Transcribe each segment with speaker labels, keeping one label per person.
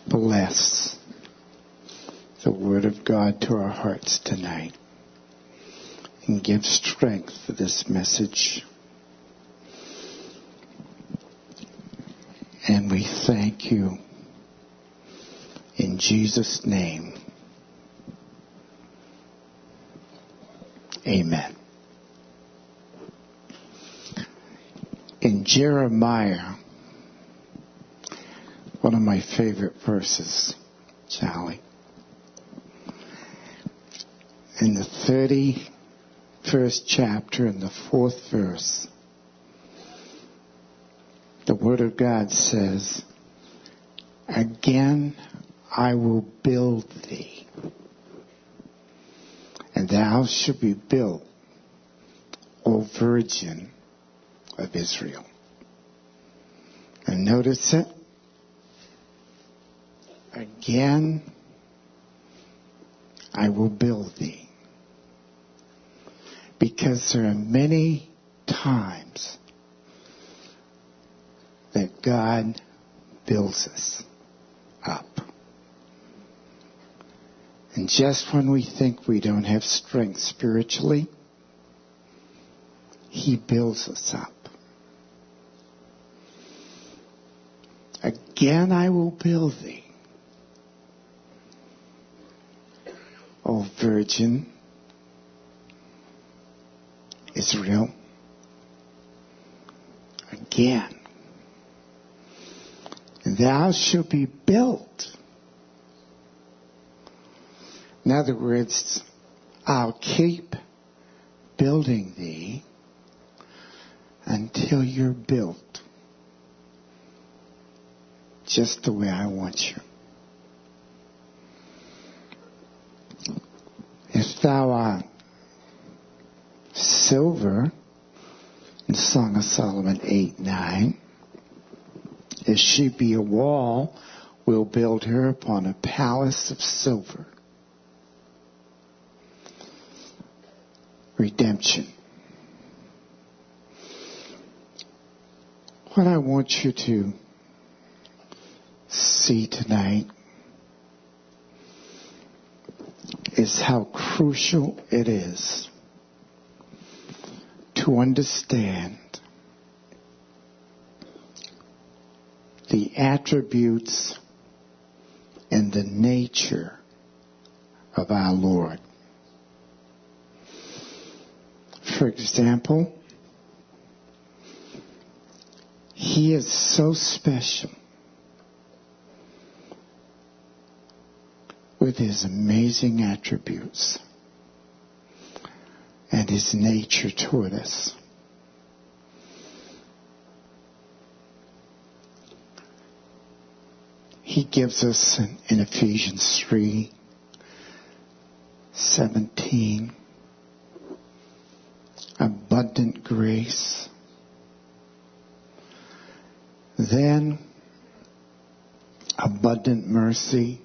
Speaker 1: bless the Word of God to our hearts tonight and give strength for this message. And we thank you in Jesus' name. Amen. In Jeremiah, one of my favorite verses, Charlie, in the 31st chapter and the 4th verse, the Word of God says, "Again I will build thee, and thou shalt be built, O Virgin of Israel." And notice it. Again I will build thee. Because there are many times that God builds us up. And just when we think we don't have strength spiritually, He builds us up. Again I will build thee, O Virgin Israel. Again. And thou shalt be built. In other words, I'll keep building thee until you're built just the way I want you. If thou art silver, in Song of Solomon 8:9, if she be a wall, we'll build her upon a palace of silver. Redemption. What I want you to see tonight is how crucial it is to understand the attributes and the nature of our Lord. For example, He is so special with His amazing attributes and His nature toward us. He gives us in Ephesians 3:17 abundant grace, then abundant mercy,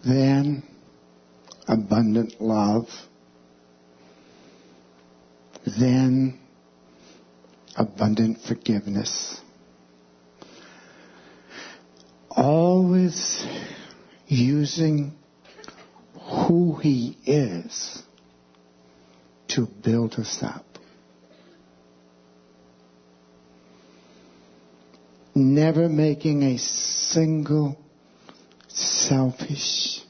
Speaker 1: then abundant love, then abundant forgiveness. Always using who He is to build us up. Never making a single selfish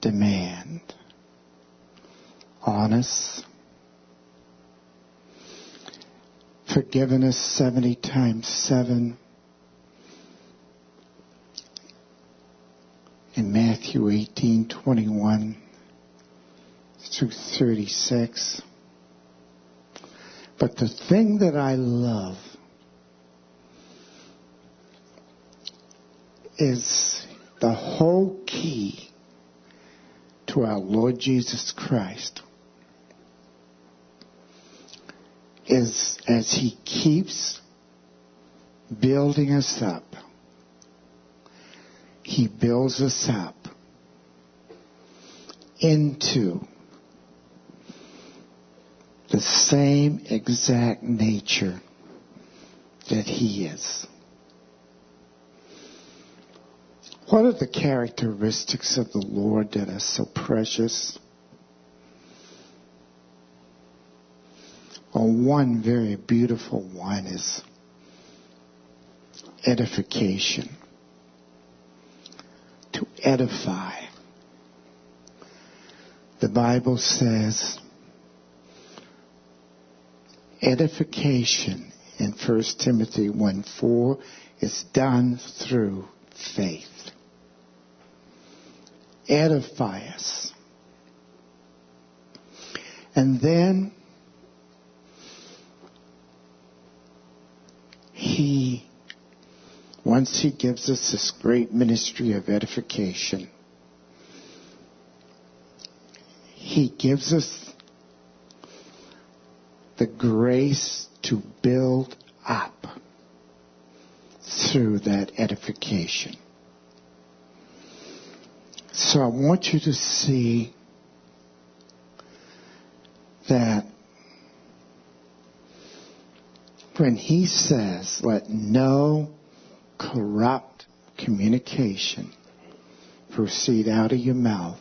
Speaker 1: demand on us. Forgiven us 70 times 7. In Matthew 18:21 through 36. But the thing that I love is the whole key to our Lord Jesus Christ is as He keeps building us up, He builds us up into the same exact nature that He is. What are the characteristics of the Lord that are so precious? Well, one very beautiful one is edification. To edify. The Bible says edification in 1 Timothy 1:4 is done through faith. Edify us. And then once he gives us this great ministry of edification, he gives us the grace to build up through that edification. So I want you to see that when he says, let no corrupt communication proceed out of your mouth,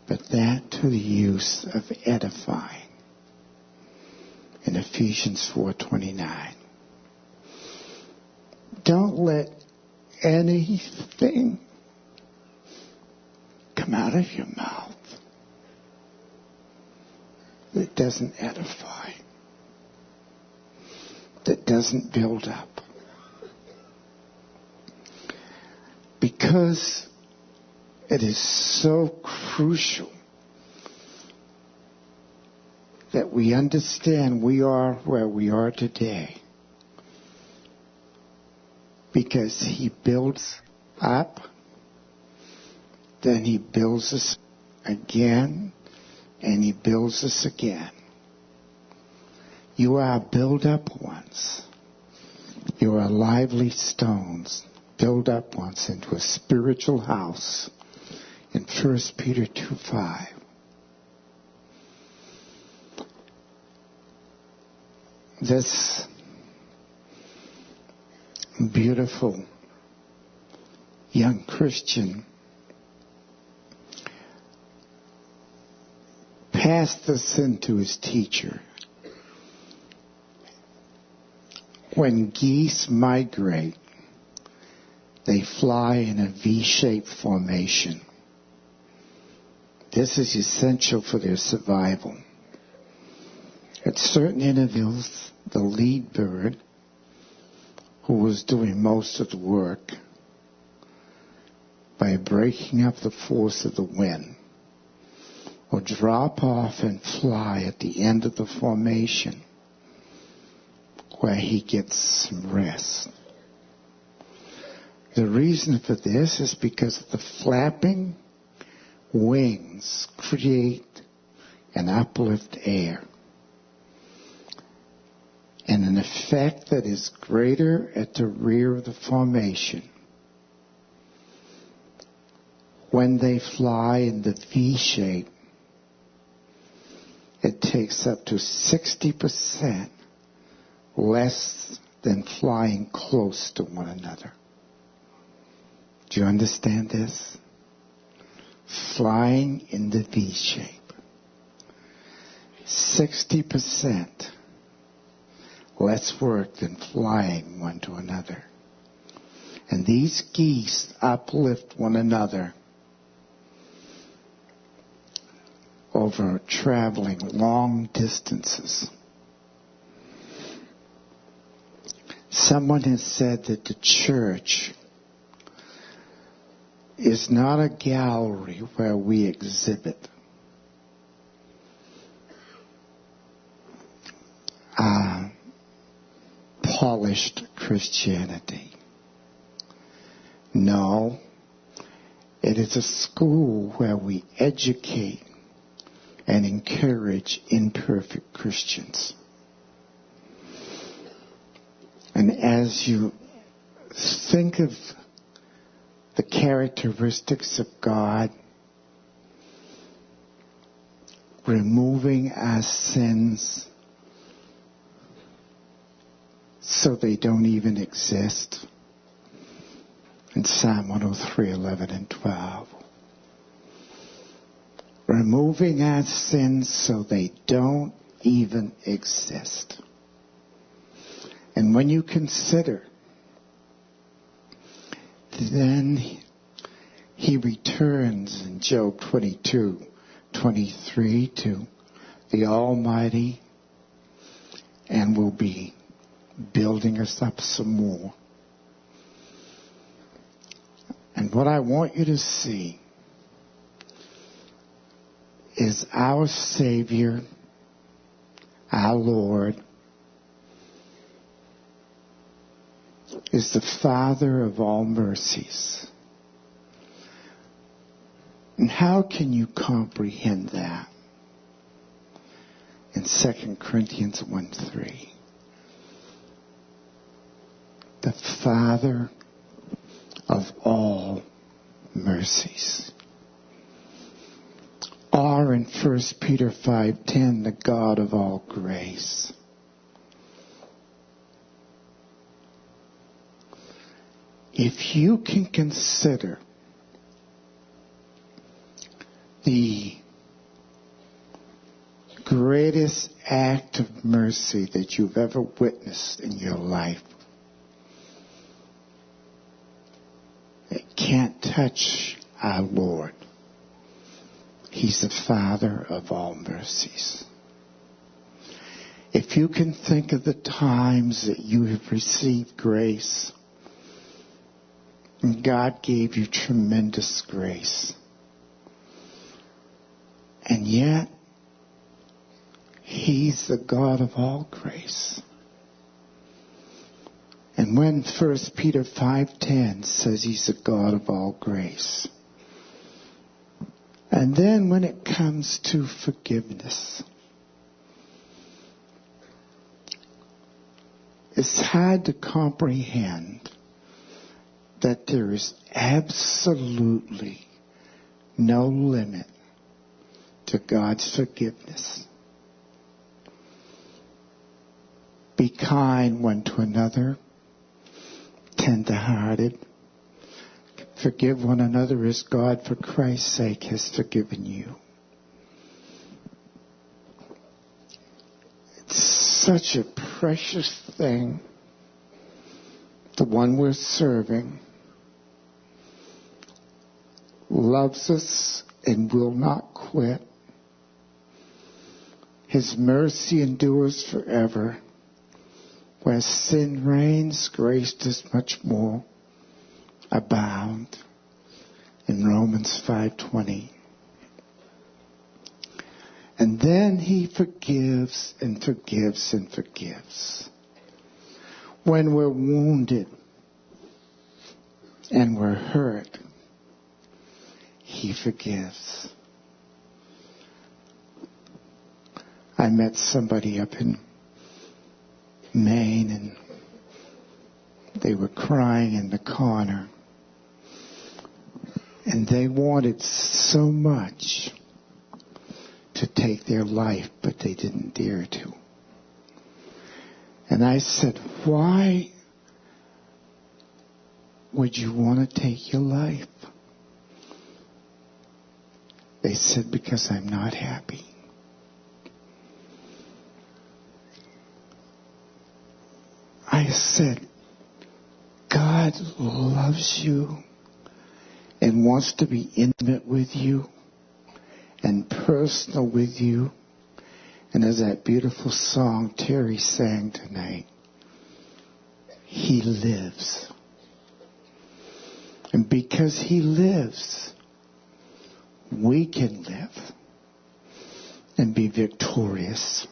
Speaker 1: but that to the use of edifying. In Ephesians 4:29. Don't let anything come out of your mouth that doesn't edify, that doesn't build up. Because it is so crucial that we understand we are where we are today. Because he builds up, then he builds us again, and he builds us again. You are build-up ones. You are lively stones, build up once into a spiritual house in 1 Peter 2:5. This beautiful young Christian passed this into his teacher. When geese migrate, they fly in a V-shaped formation. This is essential for their survival. At certain intervals, the lead bird, who was doing most of the work, by breaking up the force of the wind, will drop off and fly at the end of the formation, where he gets some rest. The reason for this is because the flapping wings create an uplift air and an effect that is greater at the rear of the formation. When they fly in the V shape, it takes up to 60% less than flying close to one another. Do you understand this? Flying in the V shape. 60% less work than flying one to another. And these geese uplift one another over traveling long distances. Someone has said that the church is not a gallery where we exhibit polished Christianity. No, it is a school where we educate and encourage imperfect Christians. And as you think of the characteristics of God, removing our sins so they don't even exist, in Psalm 103, 11 and 12. Removing our sins so they don't even exist. And when you consider, then he returns in Job 22:23 to the Almighty and will be building us up some more. And what I want you to see is our Savior, our Lord, is the Father of all mercies. And how can you comprehend that? In 2 Corinthians 1:3. The Father of all mercies. Or in 1 Peter 5:10, the God of all grace. If you can consider the greatest act of mercy that you've ever witnessed in your life, it can't touch our Lord. He's the Father of all mercies. If you can think of the times that you have received grace, and God gave you tremendous grace, and yet He's the God of all grace. And when 1 Peter 5:10 says He's the God of all grace, and then when it comes to forgiveness, it's hard to comprehend that there is absolutely no limit to God's forgiveness. Be kind one to another, tender-hearted. Forgive one another as God, for Christ's sake, has forgiven you. It's such a precious thing, the one we're serving loves us and will not quit. His mercy endures forever. Where sin reigns, grace does much more abound. In Romans 5:20. And then He forgives and forgives and forgives. When we're wounded and we're hurt, He forgives. I met somebody up in Maine, and they were crying in the corner. And they wanted so much to take their life, but they didn't dare to. And I said, why would you want to take your life? They said, because I'm not happy. I said, God loves you and wants to be intimate with you and personal with you. And as that beautiful song Terry sang tonight, He lives. And because He lives, we can live and be victorious.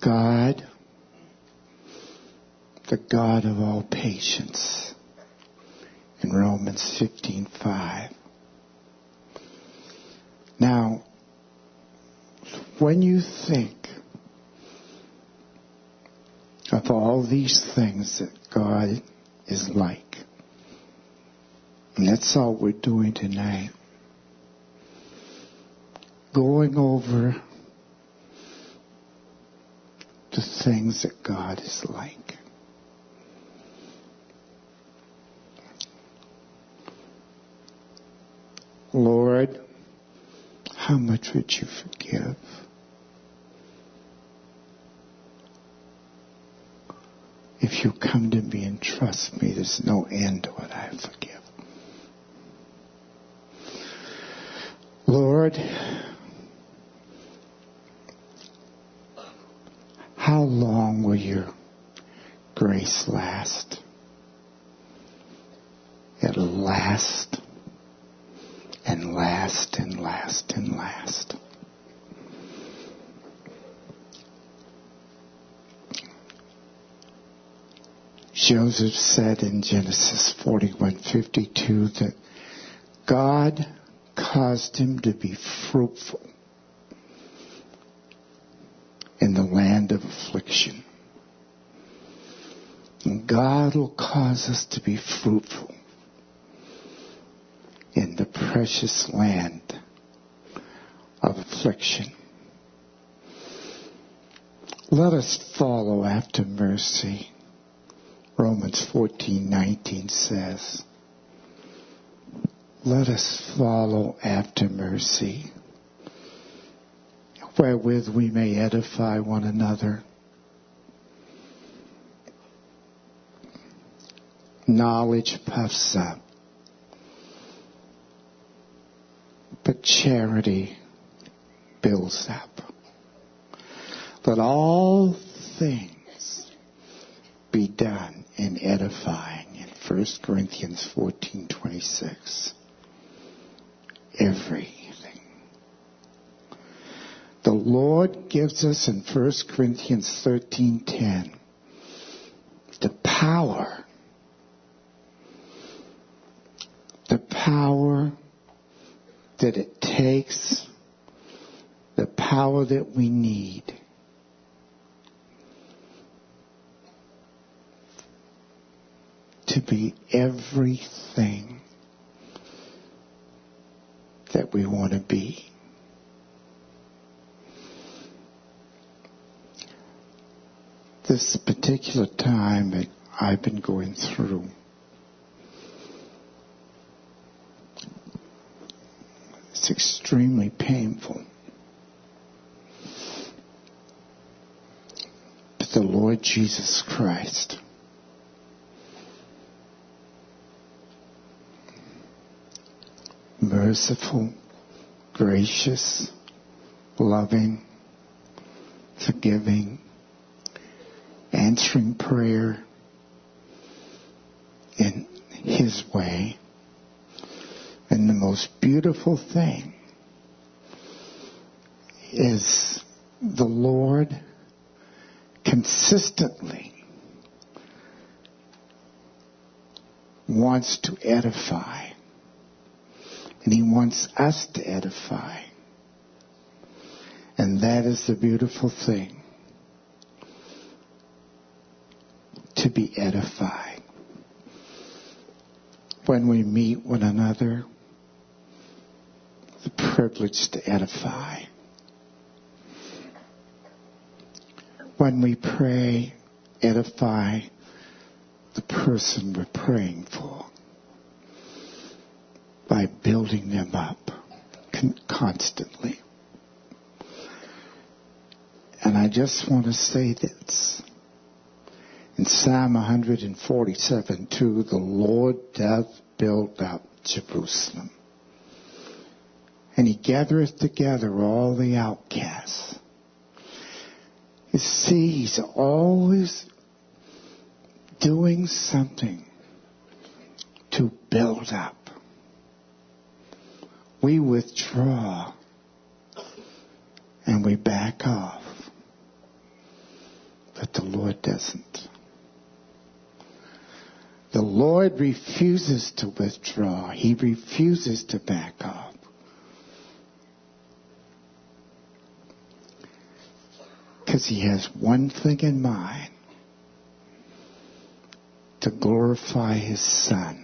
Speaker 1: God, the God of all patience, in Romans 15:5. Now, when you think of all these things that God is like, and that's all we're doing tonight, going over the things that God is like. how much would you forgive? If you come to me and trust me, there's no end to what I forgive. Lord, how long will your grace last? It'll last and last and last and last. Joseph said in Genesis 41:52 that God caused him to be fruitful in the land of affliction. And God will cause us to be fruitful in the precious land of affliction. Let us follow after mercy. Romans 14:19 says, let us follow after mercy, wherewith we may edify one another. Knowledge puffs up, but charity builds up. Let all things be done in edifying in 1 Corinthians 14:26. Everything. The Lord gives us in 1 Corinthians 13:10 the power that it takes, the power that we need to be everything that we want to be. This particular time that I've been going through, it's extremely painful. But the Lord Jesus Christ merciful, gracious, loving, forgiving, answering prayer in His way. And the most beautiful thing is the Lord consistently wants to edify. And He wants us to edify. And that is the beautiful thing. To be edified. When we meet one another, the privilege to edify. When we pray, edify the person we're praying for by building them up constantly. And I just want to say this. In Psalm 147:2, the Lord doth build up Jerusalem, and He gathereth together all the outcasts. You see, He's always doing something to build up. We withdraw and we back off, but the Lord doesn't. The Lord refuses to withdraw. He refuses to back off. Because He has one thing in mind: to glorify His Son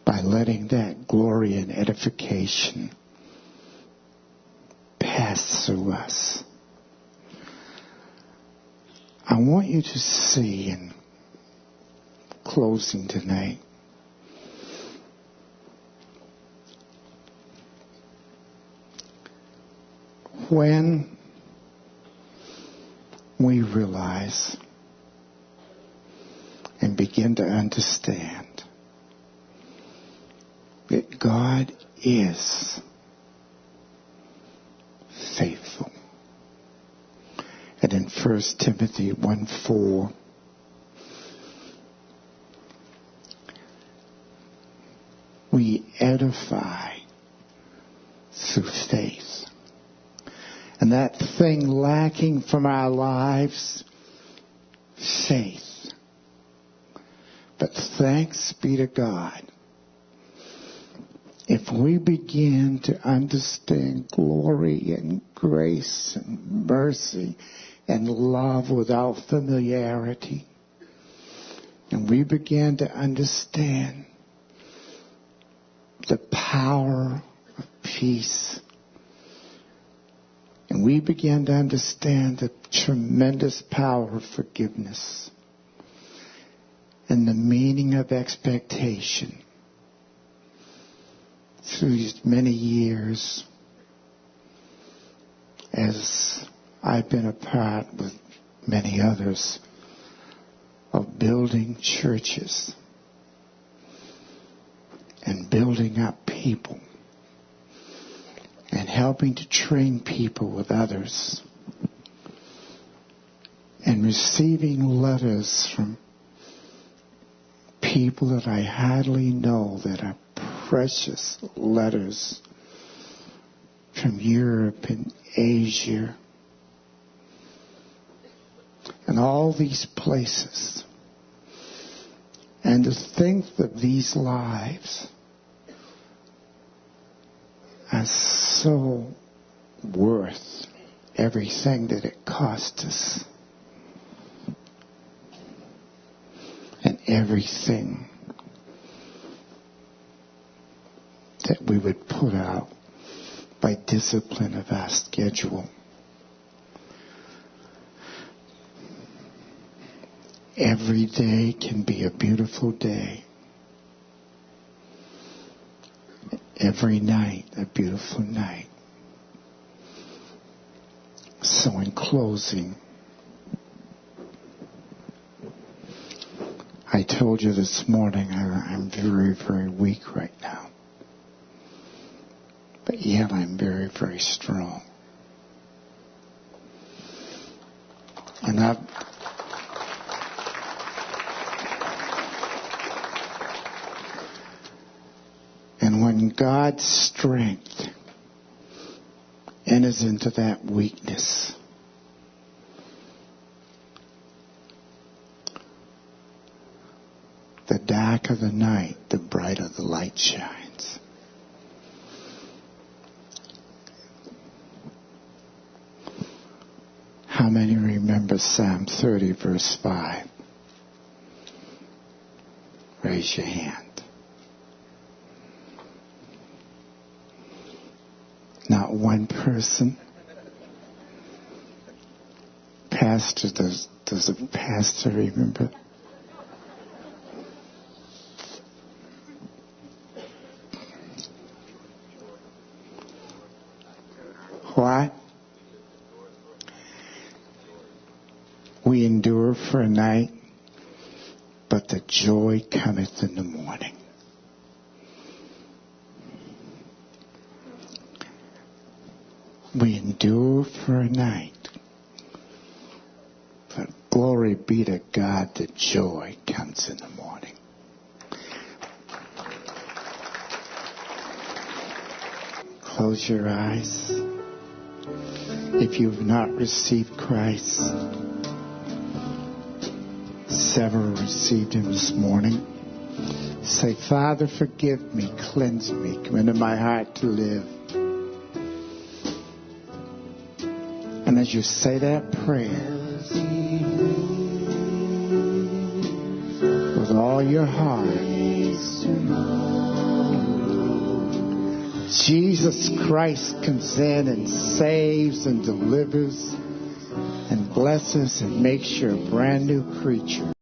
Speaker 1: by letting that glory and edification pass through us. I want you to see, in closing tonight, when we realize and begin to understand that God is faithful. And in 1 Timothy 1:4, we edify through faith. And that thing lacking from our lives, faith. But thanks be to God, if we begin to understand glory and grace and mercy and love without familiarity, and we begin to understand the power of peace, and we begin to understand the tremendous power of forgiveness and the meaning of expectation, through these many years as I've been a part with many others of building churches and building up people and helping to train people with others and receiving letters from people that I hardly know that are precious letters from Europe and Asia and all these places. And to think that these lives are so worth everything that it cost us and everything that we would put out by discipline of our schedule. Every day can be a beautiful day. Every night a beautiful night. So in closing, I told you this morning I'm very, very weak right now. But yet I'm very, very strong. And when God's strength enters into that weakness, the darker the night, the brighter the light shines. How many remember Psalm 30, verse 5? Raise your hand. Not one person. Pastor, does a pastor remember? What? We endure for a night, but the joy cometh in the morning. We endure for a night, but glory be to God, the joy comes in the morning. Close your eyes. If you've not received Christ, several received Him this morning. Say, Father, forgive me, cleanse me, come into my heart to live. And as you say that prayer, with all your heart, Jesus Christ comes in and saves and delivers and blesses and makes you a brand new creature.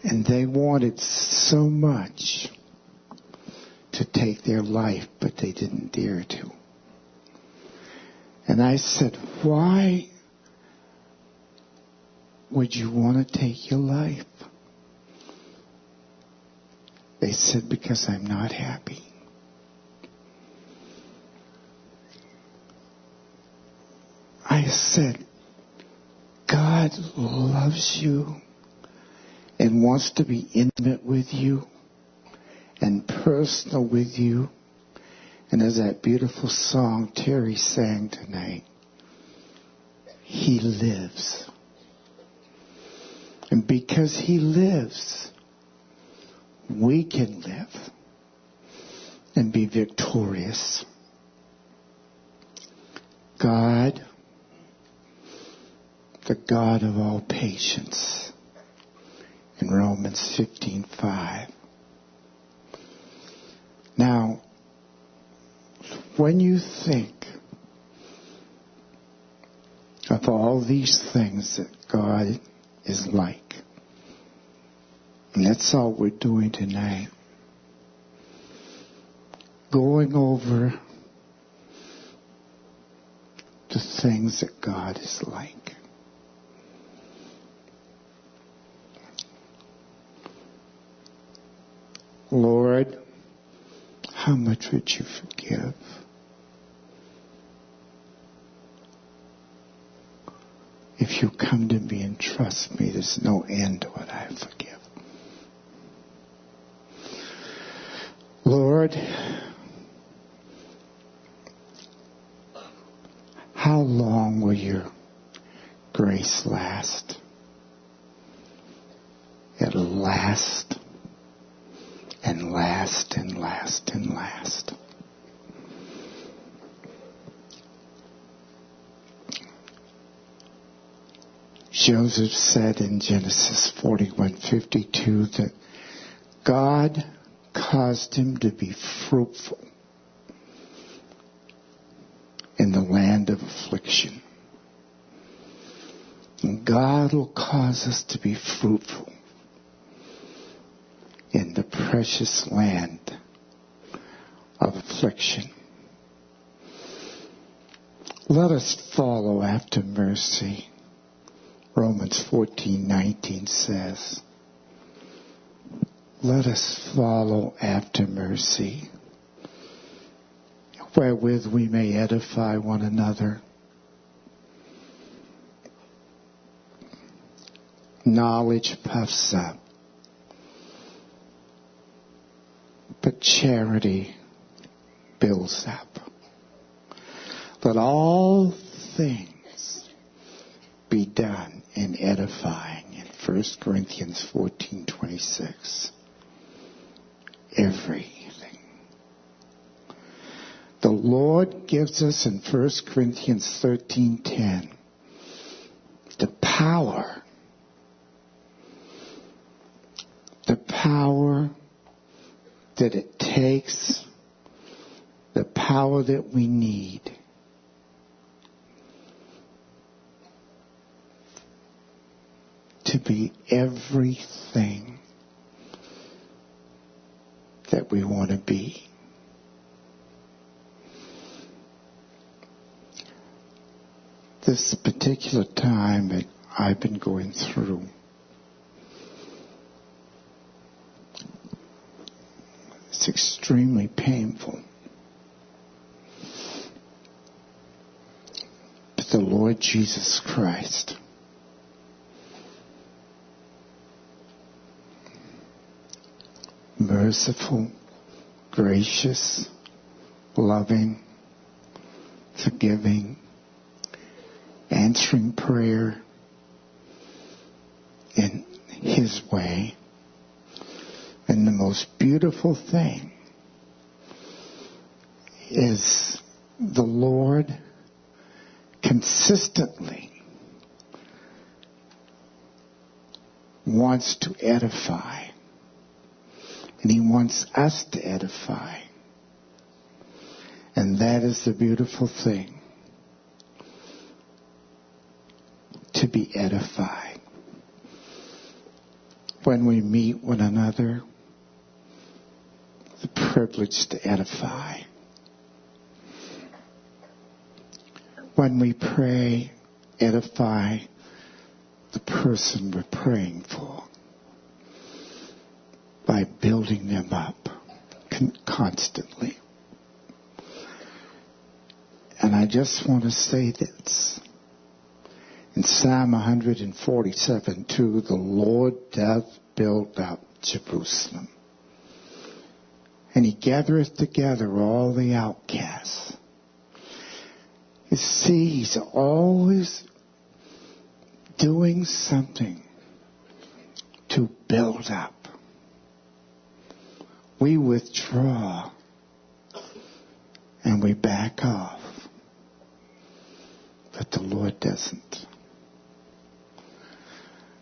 Speaker 1: And they wanted so much to take their life, but they didn't dare to. And I said, why would you want to take your life? They said, because I'm not happy. I said, God loves you and wants to be intimate with you and personal with you. And as that beautiful song Terry sang tonight, He lives. And because He lives, we can live and be victorious. God, the God of all patience, in Romans 15:5. Now, when you think of all these things that God is like, and that's all we're doing tonight, going over the things that God is like. Lord, how much would you forgive? If you come to me and trust me, there's no end to what I forgive. Lord, how long will your grace last? It'll last and last and last and last. Joseph said in Genesis 41:52 that God caused him to be fruitful in the land of affliction. And God will cause us to be fruitful in the precious land of affliction. Let us follow after mercy. Romans 14:19 says, let us follow after mercy, wherewith we may edify one another. Knowledge puffs up, but charity builds up. Let all things be done in edifying, in 1 Corinthians 14:26. Everything. The Lord gives us in 1 Corinthians 13:10 the power that it takes, the power that we need to be everything that we want to be. This particular time that I've been going through, it's extremely painful. But the Lord Jesus Christ merciful, gracious, loving, forgiving, answering prayer in His way. And the most beautiful thing is the Lord consistently wants to edify. And He wants us to edify. And that is the beautiful thing. To be edified. when we meet one another, the privilege to edify. When we pray, edify the person we're praying for by building them up constantly. And I just want to say this. In Psalm 147:2, the Lord doth build up Jerusalem, and he gathereth together all the outcasts. You see, he's always doing something to build up. We withdraw and we back off, but the Lord doesn't.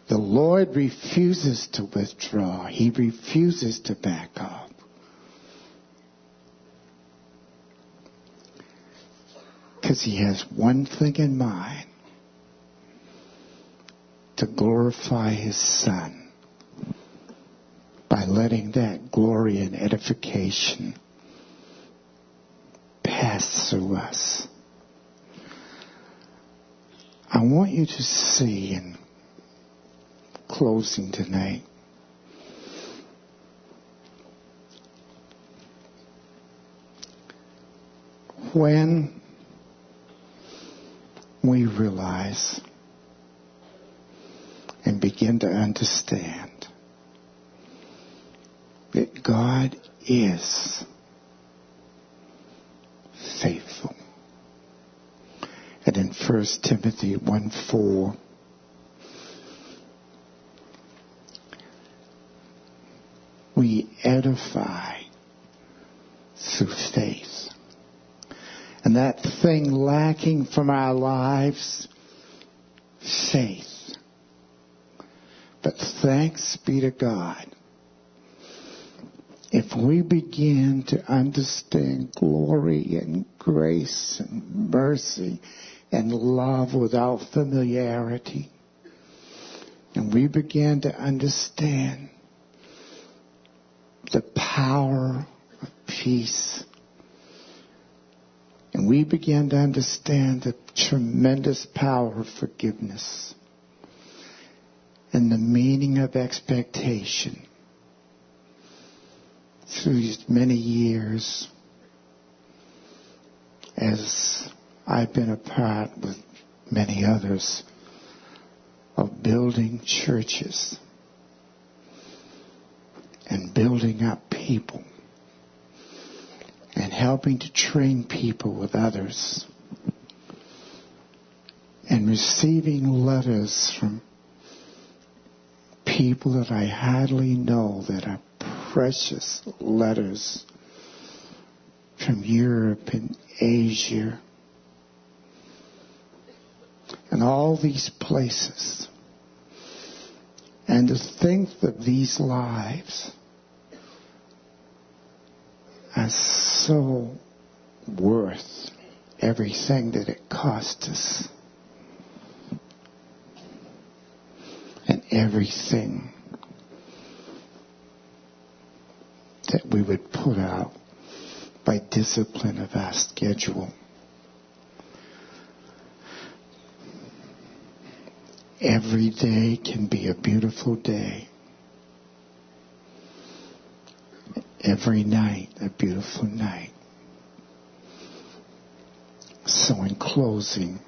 Speaker 1: The Lord refuses to withdraw. He refuses to back off. Because he has one thing in mind: to glorify his Son by letting that glory and edification pass through us. I want you to see, in closing tonight, when we realize and begin to understand that God is faithful. And in 1 Timothy 1:4, we edify through faith. And that thing lacking from our lives, faith. But thanks be to God, if we begin to understand glory and grace and mercy and love without familiarity, and we begin to understand the power of peace, and we begin to understand the tremendous power of forgiveness and the meaning of expectation, through these many years as I've been a part with many others of building churches and building up people and helping to train people with others and receiving letters from people that I hardly know that are precious letters from Europe and Asia and all these places, and to think that these lives are so worth everything that it cost us and everything that we would put out by discipline of our schedule. Every day can be a beautiful day. Every night a beautiful night. So in closing,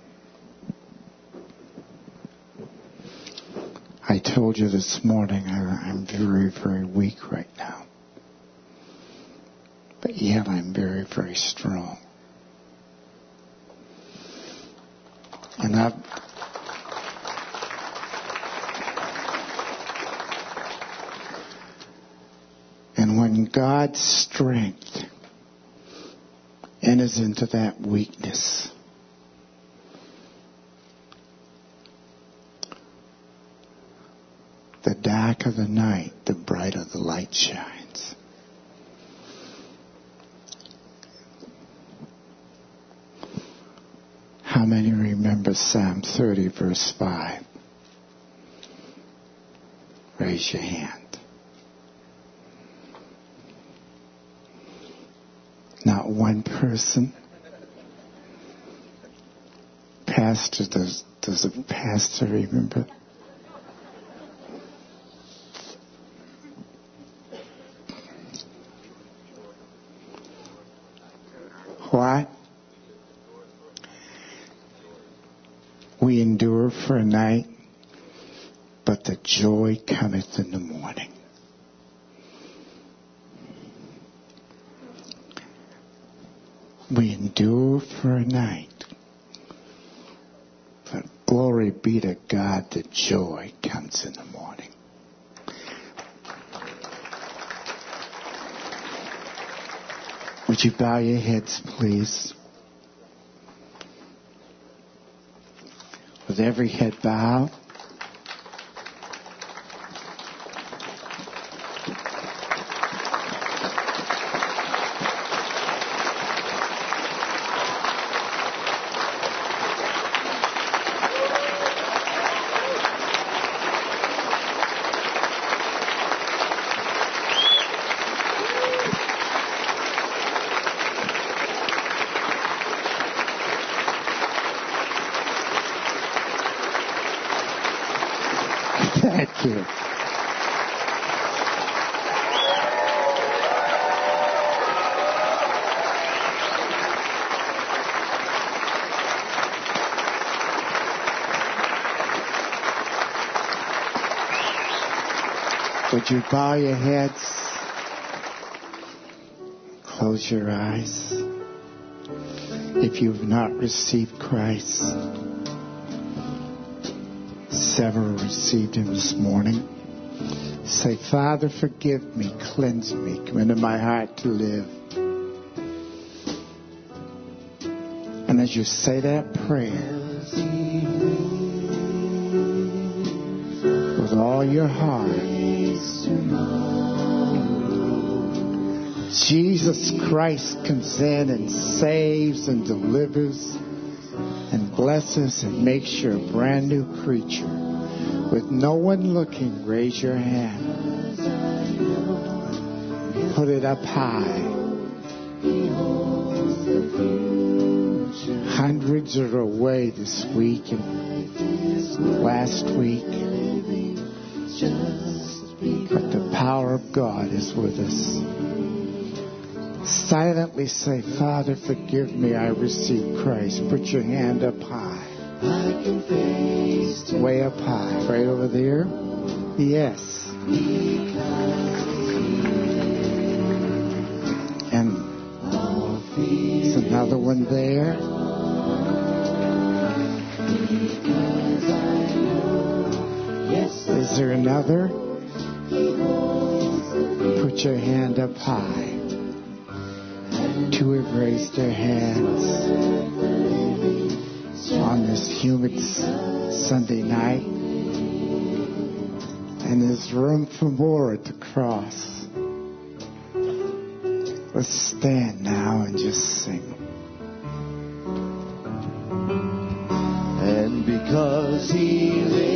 Speaker 1: I told you this morning I'm very, very weak right now. But yet I'm very, very strong. And when God's strength enters into that weakness, the darker the night, the brighter the light shines. How many remember Psalm 30, verse 5? Where raise your hand. Not one person. Pastor, does a pastor remember? What? We endure for a night, but the joy cometh in the morning. We endure for a night, but glory be to God, the joy comes in the morning. Would you bow your heads, please? With every head bowed, thank you. Would you bow your heads? Close your eyes. If you've not received Christ, several received him this morning. Say, Father, forgive me, cleanse me, come into my heart to live. And as you say that prayer, with all your heart, Jesus Christ comes in and saves and delivers and blesses and makes you a brand new creature. With no one looking, raise your hand. Put it up high. Hundreds are away this week and last week. But the power of God is with us. Silently say, Father, forgive me, I receive Christ. Put your hand up high. Way up high. Right over there? Yes. And there's another one there. Is there another? Put your hand up high. Two have raised their hands on this humid Sunday night. And there's room for more at the cross. Let's stand now and just sing.
Speaker 2: And because he lives,